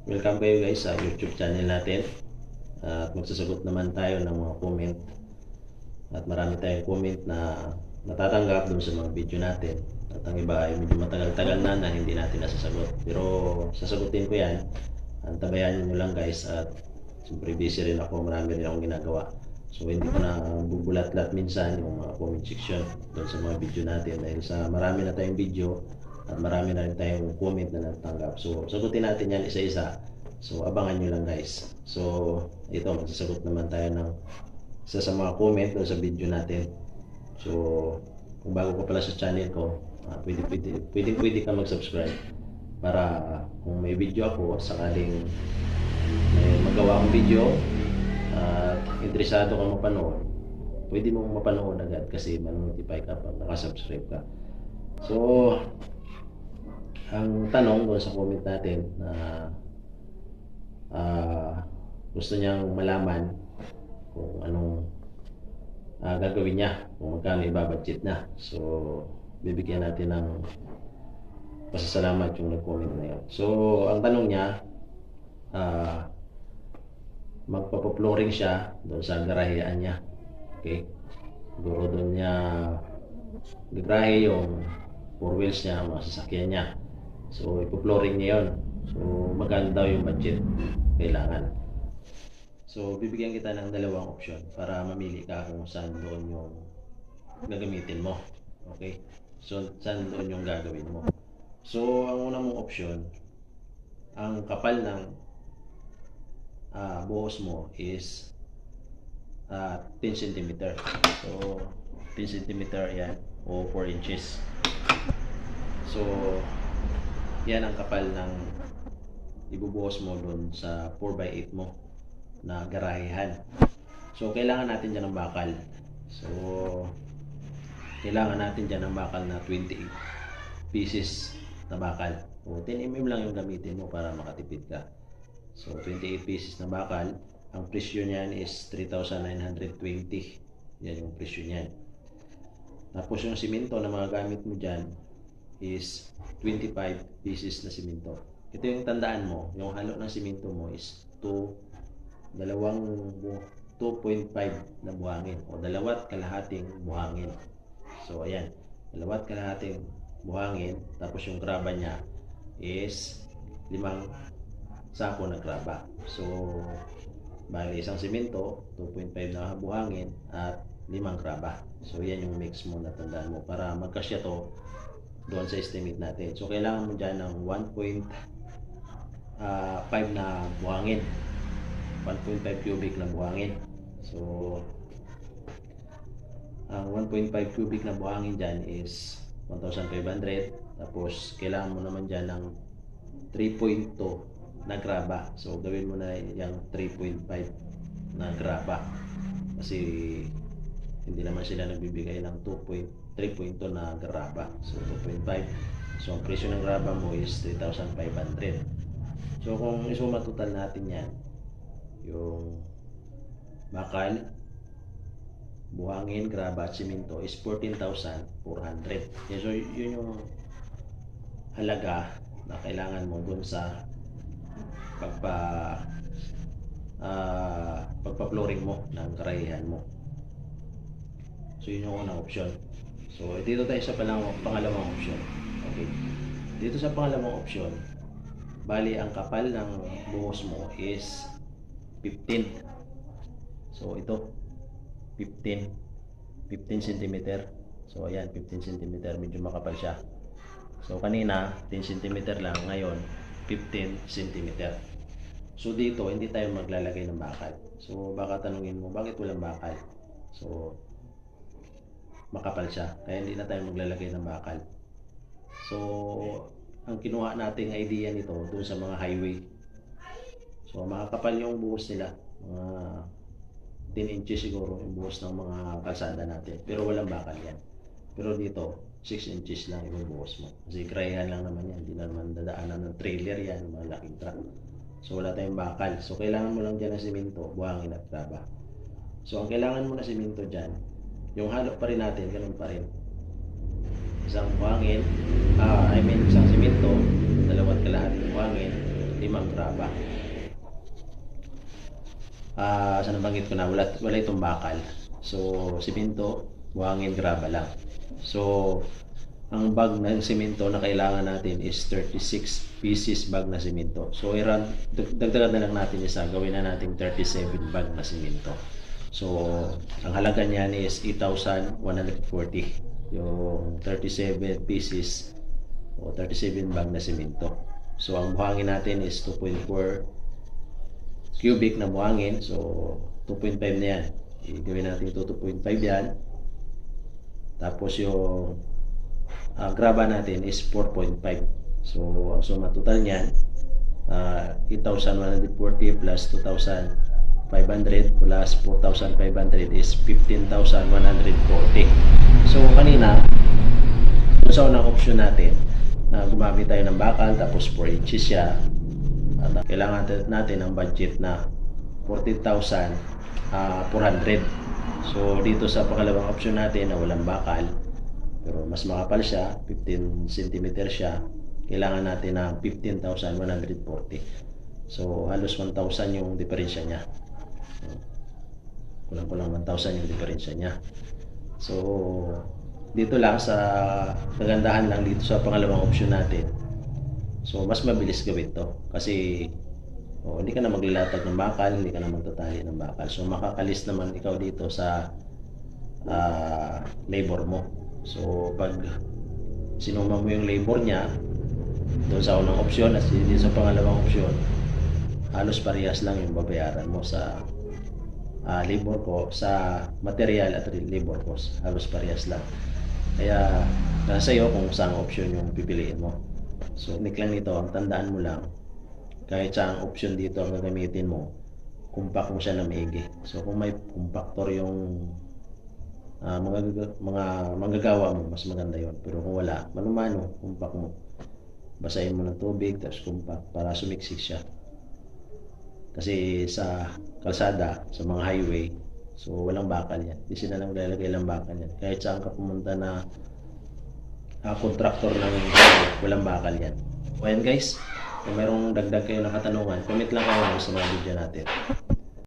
Welcome kayo guys sa YouTube channel natin. At magsasagot naman tayo ng mga comment. At marami tayong comment na natatanggap dun sa mga video natin. At ang iba ay medyo matagal-tagal na hindi natin nasasagot. Pero sasagutin ko yan. Antabayan nyo lang guys. At siyempre busy rin ako. Marami rin akong ginagawa. So hindi ko na bubulat-lat minsan yung mga comment section dun sa mga video natin. Dahil sa marami na tayong video at marami na rin tayong comment na natanggap. So sagutin natin yan isa-isa. So abangan nyo lang guys. So ito, magsasagot naman tayo ng isa sa mga comment doon sa video natin. So kung bago ka pala sa channel ko, pwede ka mag-subscribe para kung may video ako sakaling may magawa akong video at interesado ka mapanood, pwede mong mapanood agad kasi ma-notify ka pag nakasubscribe ka. So ang tanong doon sa comment natin na gusto niyang malaman kung anong gagawin niya, kung magkano ibabudget na. So bibigyan natin ng pasasalamat yung nag-comment na yun. So ang tanong niya, magpapaploring siya doon sa garahean niya. Okay, siguro doon niya gagarahe yung 4 wheels niya, mga sasakyan niya. So ipo-flooring niya yun. So magkano daw yung budget kailangan. So bibigyan kita ng dalawang option para mamili ka kung saan doon yung gagamitin mo. Okay, so saan doon yung gagawin mo. So ang una mong option, ang kapal ng buhos mo is 10 cm. So 10 cm yan o 4 inches. So yan ang kapal ng ibubuhos mo doon sa 4x8 mo na garahehan. So kailangan natin dyan ng bakal. So kailangan natin dyan ng bakal na 28 pieces na bakal. O 10mm lang yung gamitin mo para makatipid ka. So 28 pieces na bakal. Ang presyo niyan is 3,920. Yan yung presyo niyan. Tapos yung simento na mga gamit mo dyan is 25 pieces na simento. Ito yung tandaan mo, yung halo ng simento mo is 2.5 na buhangin o 2 kalahating buhangin. So ayan, 2 kalahating buhangin, tapos yung graba niya is 5 sako na graba. So bali isang simento, 2.5 na buhangin at 5 graba. So yan yung mix mo na tandaan mo para magkasya to doon sa estimate natin. So kailangan mo dyan ng 1.5 na buhangin, 1.5 cubic na buhangin. So ang 1.5 cubic na buhangin dyan is 1,500. Tapos kailangan mo naman dyan ng 3.2 na graba. So gawin mo na yung 3.5 na graba kasi hindi naman sila nagbibigay ng 3.2 na graba. So 2.5. So ang presyo ng graba mo is 3,500. So kung isuma total natin yan, yung bakal, buhangin, graba at simento is 14,400. So yun yung halaga na kailangan mo dun sa pagpa-flooring mo ng garahehan mo. So yun yung unang option. So dito tayo sa pangalawang option. Okay, dito sa pangalawang option, bali ang kapal ng buhos mo is 15. So ito 15 cm. So ayan, 15 cm, medyo makapal siya. So kanina 10 cm lang, ngayon 15 cm. So dito hindi tayo maglalagay ng bakal. So baka tanungin mo, bakit walang bakal? So makapal siya, kaya hindi na tayo maglalagay ng bakal. So ang kinuha nating idea nito doon sa mga highway. So makakapal yung buhos nila, mga 10 inches siguro yung buhos ng mga kalsada natin, pero walang bakal yan. Pero dito 6 inches lang yung buhos mo kasi garahehan lang naman yan, hindi naman dadaanan ng trailer yan, mga laking truck. So wala tayong bakal. So kailangan mo lang dyan ng simento, buhangin at graba. So ang kailangan mo na simento dyan, yung halo pa rin natin, ganun pa rin. isang buhangin, isang simento, 2.5 buhangin, 5 graba. Sa nabanggit ko na, wala itong bakal. So, simento, buhangin, graba lang. So, ang bag ng simento na kailangan natin is 36 pieces bag na simento. So, dagdagan na lang natin isa, gawin na natin 37 bag na simento. So, ang halaga niyan is 8,140. Yung 37 pieces o 37 bag na simento. So, ang buhangin natin is 2.4 cubic na buhangin. So, 2.5 na yan. Gawin natin ito 2.5 yan. Tapos yung graba natin is 4.5. So, ang suma total niyan, 8,140 plus 2,500 plus 4,500 is 15,140. So, kanina, sa unang option natin, gumamit tayo ng bakal, tapos 4 inches siya. At kailangan natin ang budget na 14,400. So, dito sa pangalawang option natin na walang bakal, pero mas makapal siya, 15 cm siya, kailangan natin ng 15,140. So, halos 1,000 yung diferensya niya. Kulang 1,000 yung diferensya niya. So, dito lang sa kagandahan lang dito sa pangalawang option natin. So, mas mabilis gawin to. Kasi, hindi ka na maglalatag ng bakal, hindi ka na magtatali ng bakal. So, makakalis naman ikaw dito sa labor mo. So, pag sinuma mo yung labor niya, doon sa unang option at dito sa pangalawang option, halos parehas lang yung babayaran mo sa labor ko, sa material at labor cost. Halos parehas lang. Kaya, nasa iyo kung saan option yung pipiliin mo. So, unik lang nito, ang tandaan mo lang, kahit saang option dito ang gagamitin mo, compact mo siya na maigi. So, kung may compactor yung mga manggagawa mo, mas maganda yon. Pero kung wala, manumano, compact mo. Basahin mo ng tubig, tapos compact para sumiksik siya. Kasi sa kalsada, sa mga highway, so walang bakal yan. Di sila lang lalagay lang bakal yan. Kahit saan ka pumunta na contractor ng walang bakal yan. So, ayan guys, kung mayroong dagdag kayo na katanungan, comment lang kayo sa mga video natin.